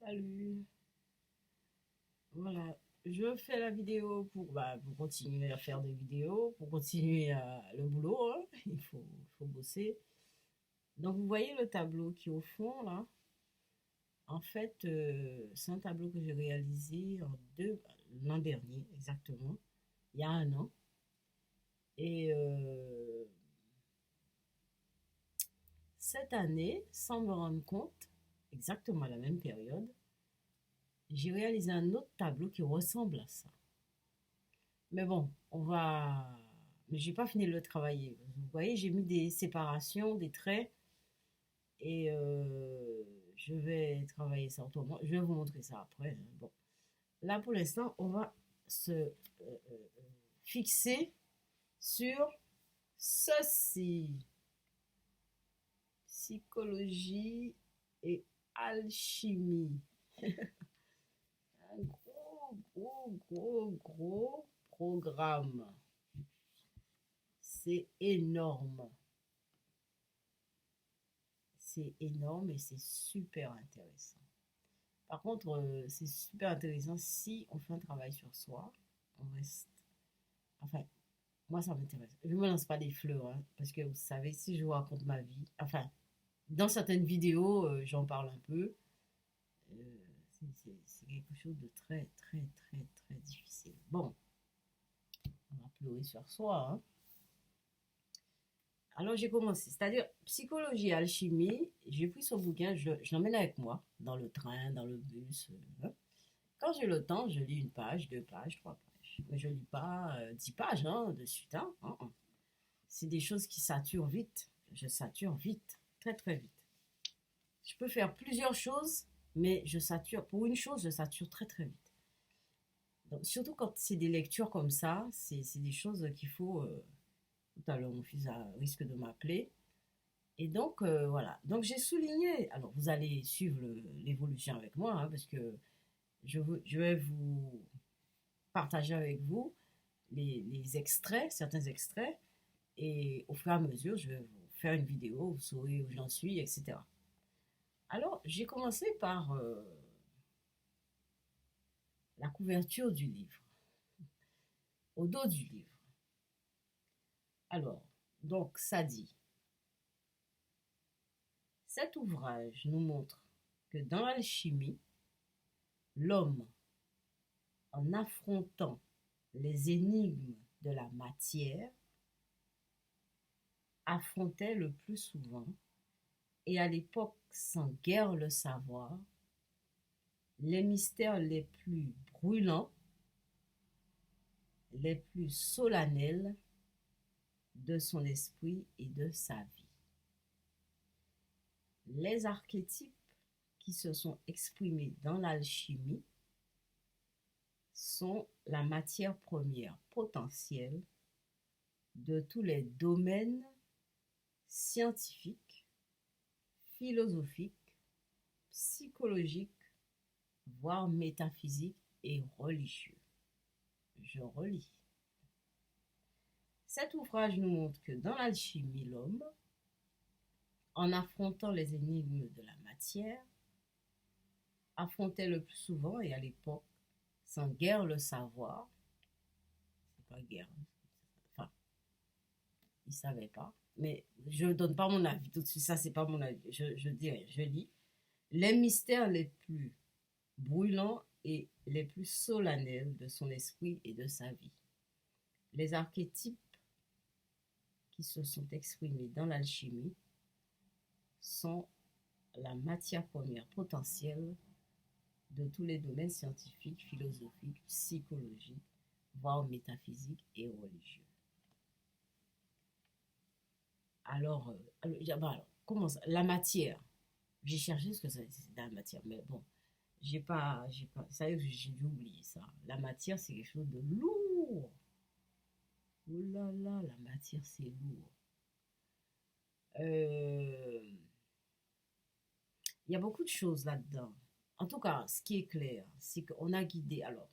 Salut. Voilà, je fais la vidéo pour continuer à faire des vidéos, pour continuer le boulot, hein. Il faut bosser. Donc, vous voyez le tableau qui est au fond, là? En fait, c'est un tableau que j'ai réalisé l'an dernier, exactement, il y a un an. Et cette année, sans me rendre compte, exactement à la même période, j'ai réalisé un autre tableau qui ressemble à ça. Mais bon, Mais j'ai pas fini de le travailler. Vous voyez, j'ai mis des séparations, des traits, et je vais travailler ça autrement. Je vais vous montrer ça après, hein. Bon, là pour l'instant, on va se fixer sur ceci. Psychologie et alchimie. Un gros programme. C'est énorme. C'est énorme et c'est super intéressant. Par contre, c'est super intéressant si on fait un travail sur soi. On reste. Enfin, moi, ça m'intéresse. Je ne me lance pas des fleurs, hein, parce que vous savez, si je vous raconte ma vie, enfin, dans certaines vidéos, j'en parle un peu. euh, c'est quelque chose de très difficile. Bon, on va pleurer sur soi, hein. Alors j'ai commencé, c'est-à-dire psychologie et alchimie, j'ai pris ce bouquin, je l'emmène avec moi, dans le train, dans le bus, hein. Quand j'ai le temps, je lis une page, deux pages, trois pages. Mais je lis pas 10 pages, hein, de suite, hein. C'est des choses qui saturent vite. Je sature vite, très vite. Je peux faire plusieurs choses, mais je sature. Pour une chose, je sature très vite. Donc, surtout quand c'est des lectures comme ça, c'est des choses qu'il faut. Tout à l'heure, mon fils risque de m'appeler. Et donc, voilà. Donc, j'ai souligné. Alors, vous allez suivre l'évolution avec moi, hein, parce que je vais vous partager avec vous les extraits, certains extraits, et au fur et à mesure, je vais vous faire une vidéo, vous saurez où j'en suis, etc. Alors, j'ai commencé par la couverture du livre, au dos du livre. Alors, donc, ça dit, cet ouvrage nous montre que dans l'alchimie, l'homme, en affrontant les énigmes de la matière, affrontait le plus souvent, et à l'époque sans guère le savoir, les mystères les plus brûlants, les plus solennels de son esprit et de sa vie. Les archétypes qui se sont exprimés dans l'alchimie sont la matière première potentielle de tous les domaines scientifiques, philosophiques, psychologiques, voire métaphysiques et religieux. Je relis. Cet ouvrage nous montre que dans l'alchimie, l'homme, en affrontant les énigmes de la matière, affrontait le plus souvent et à l'époque, sans guère le savoir, c'est pas guère, enfin, il savait pas, mais je ne donne pas mon avis tout de suite, ça c'est pas mon avis, je dirais, je lis, les mystères les plus brûlants et les plus solennels de son esprit et de sa vie. Les archétypes qui se sont exprimés dans l'alchimie sont la matière première potentielle de tous les domaines scientifiques, philosophiques, psychologiques, voire métaphysiques et religieux. Comment ça? La matière. J'ai cherché ce que c'est la matière, mais bon, ça y est, j'ai dû oublier ça. La matière, c'est quelque chose de lourd. Oh là là, la matière, c'est lourd. Il y a beaucoup de choses là-dedans. En tout cas, ce qui est clair, c'est qu'on a guidé. Alors,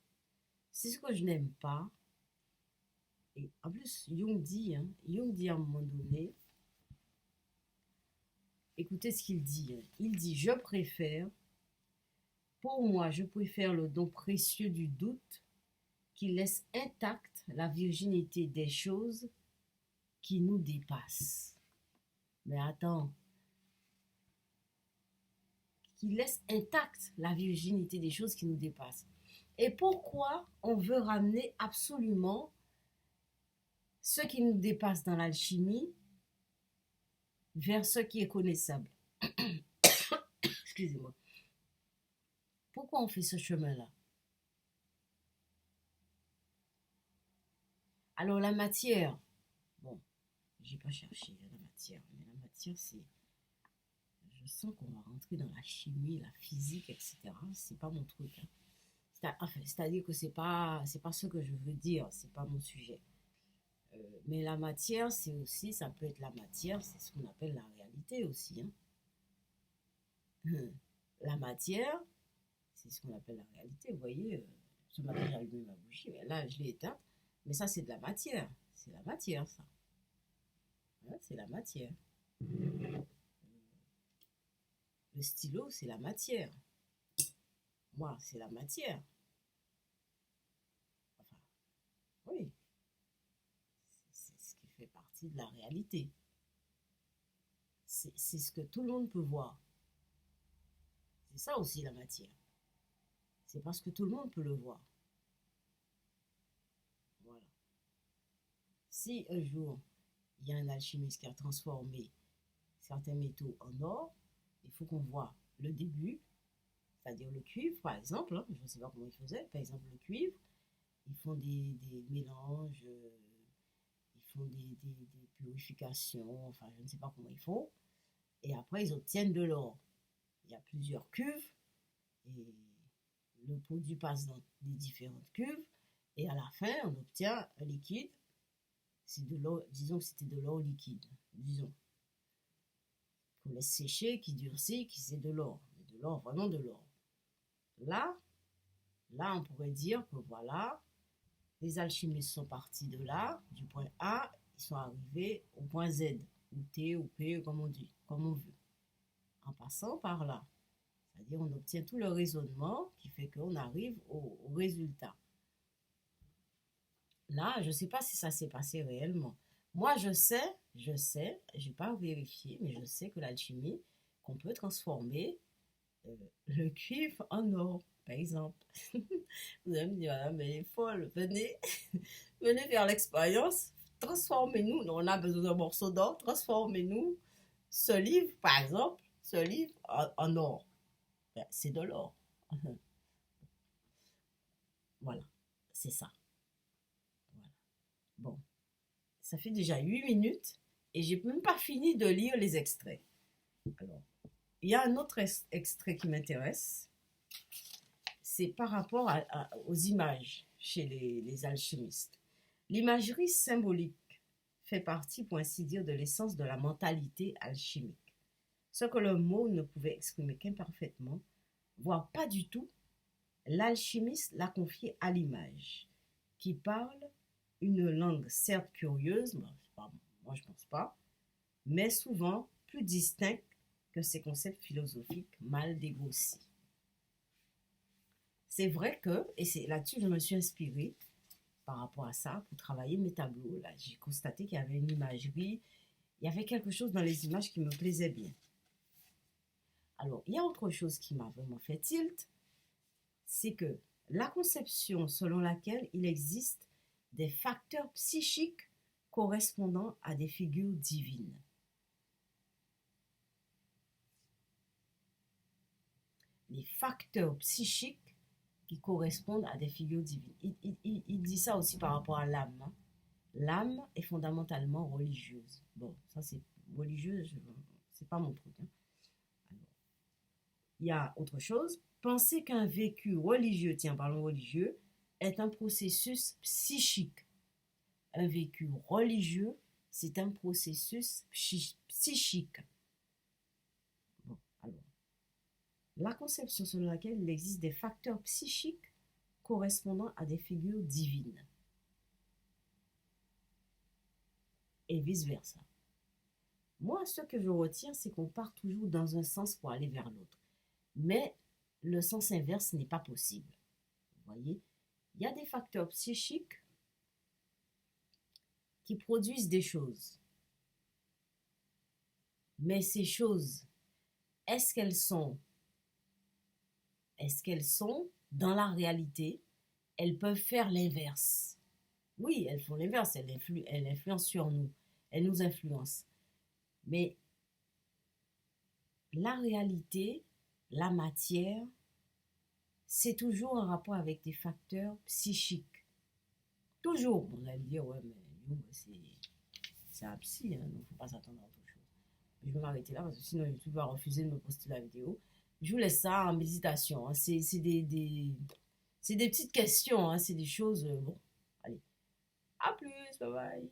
c'est ce que je n'aime pas. Et en plus, Jung dit à un moment donné, écoutez ce qu'il dit, hein. Il dit, je préfère Pour moi, je préfère le don précieux du doute qui laisse intacte la virginité des choses qui nous dépassent. Mais attends, qui laisse intacte la virginité des choses qui nous dépassent. Et pourquoi on veut ramener absolument ce qui nous dépasse dans l'alchimie vers ce qui est connaissable? Excusez-moi. Pourquoi on fait ce chemin-là? Alors la matière, bon, j'ai pas cherché la matière, mais la matière, c'est, je sens qu'on va rentrer dans la chimie, la physique, etc. C'est pas mon truc, hein. Enfin, c'est-à-dire que c'est pas ce que je veux dire, c'est pas mon sujet. Mais la matière, c'est aussi, ça peut être la matière, c'est ce qu'on appelle la réalité aussi, hein. La matière, c'est ce qu'on appelle la réalité. Vous voyez, ce matin, j'ai allumé ma bougie, mais là, je l'ai éteinte. Mais ça, c'est de la matière. C'est la matière, ça. Ouais, c'est la matière. Le stylo, c'est la matière. Moi, c'est la matière. Enfin, oui. C'est ce qui fait partie de la réalité. C'est ce que tout le monde peut voir. C'est ça aussi la matière. C'est parce que tout le monde peut le voir. Voilà. Si un jour, il y a un alchimiste qui a transformé certains métaux en or, il faut qu'on voit le début, c'est-à-dire le cuivre, par exemple, hein, je ne sais pas comment ils faisaient, par exemple le cuivre, ils font des mélanges, ils font des purifications, enfin je ne sais pas comment ils font, et après ils obtiennent de l'or. Il y a plusieurs cuves, et le produit passe dans les différentes cuves, et à la fin on obtient un liquide, c'est de l'or, disons que c'était de l'or liquide, disons. Qu'on laisse sécher, qui durcit, qui c'est de l'or, vraiment de l'or. Là, on pourrait dire que voilà, les alchimistes sont partis de là, du point A, ils sont arrivés au point Z, ou T, ou P, comme on dit, comme on veut, en passant par là. C'est-à-dire on obtient tout le raisonnement qui fait qu'on arrive au résultat. Là, je ne sais pas si ça s'est passé réellement. Moi, je sais, je n'ai pas vérifié, mais je sais que l'alchimie, qu'on peut transformer le cuivre en or, par exemple. Vous allez me dire, madame, elle est folle, venez, venez faire l'expérience, transformez-nous, on a besoin d'un morceau d'or, transformez-nous ce livre, par exemple, ce livre en or. Ben, c'est de l'or. Voilà, c'est ça. Voilà. Bon, ça fait déjà 8 minutes et j'ai même pas fini de lire les extraits. Alors, il y a un autre extrait qui m'intéresse. C'est par rapport aux images chez les alchimistes. L'imagerie symbolique fait partie, pour ainsi dire, de l'essence de la mentalité alchimique. Ce que le mot ne pouvait exprimer qu'imparfaitement, voire pas du tout, l'alchimiste l'a confié à l'image, qui parle une langue certes curieuse, moi je pense pas, mais souvent plus distincte que ces concepts philosophiques mal dégrossis. C'est vrai que, et c'est là-dessus que je me suis inspirée par rapport à ça pour travailler mes tableaux. Là, j'ai constaté qu'il y avait une imagerie, il y avait quelque chose dans les images qui me plaisait bien. Alors, il y a autre chose qui m'a vraiment fait tilt, c'est que la conception selon laquelle il existe des facteurs psychiques correspondant à des figures divines. Les facteurs psychiques qui correspondent à des figures divines. Il dit ça aussi par rapport à l'âme. Hein. L'âme est fondamentalement religieuse. Bon, ça c'est religieuse, c'est pas mon truc. Hein. Alors, il y a autre chose. Penser qu'un vécu religieux, tiens, parlons religieux, est un processus psychique. Un vécu religieux, c'est un processus psychique. Bon, alors, la conception selon laquelle il existe des facteurs psychiques correspondant à des figures divines. Et vice-versa. Moi, ce que je retiens, c'est qu'on part toujours dans un sens pour aller vers l'autre. Mais le sens inverse n'est pas possible. Vous voyez, il y a des facteurs psychiques qui produisent des choses. Mais ces choses, est-ce qu'elles sont dans la réalité? Elles peuvent faire l'inverse. Oui, elles font l'inverse, elles influencent sur nous, elles nous influencent. Mais la réalité, la matière, c'est toujours en rapport avec des facteurs psychiques. Toujours. Vous allez me dire, ouais, mais nous, c'est un psy, hein, donc il ne faut pas s'attendre à autre chose. Je vais m'arrêter là parce que sinon YouTube va refuser de me poster la vidéo. Je vous laisse ça en méditation. Hein. C'est des petites questions, hein. C'est des choses. Bon, allez. À plus, bye bye.